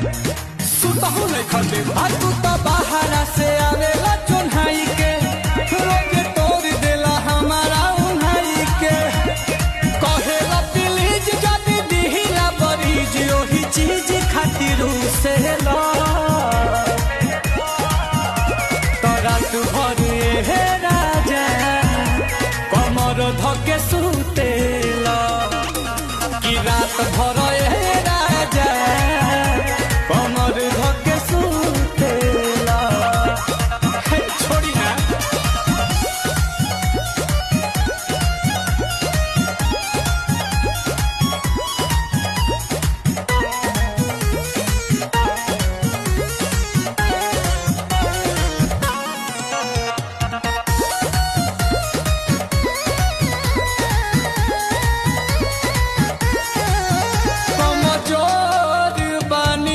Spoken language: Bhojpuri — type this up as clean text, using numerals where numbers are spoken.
सुतहु नहीं खटे भाई तू तो बाहर से आवेला चुन्हाई के रोज तोड़ देला हमारा उन्हाई के कहेला प्लीज जदी दिहिला बरीज ओही चीज खातिर से ला तोरा तू भर हे राजा कमर धके सुतेला कि रात भर हे राजा कमर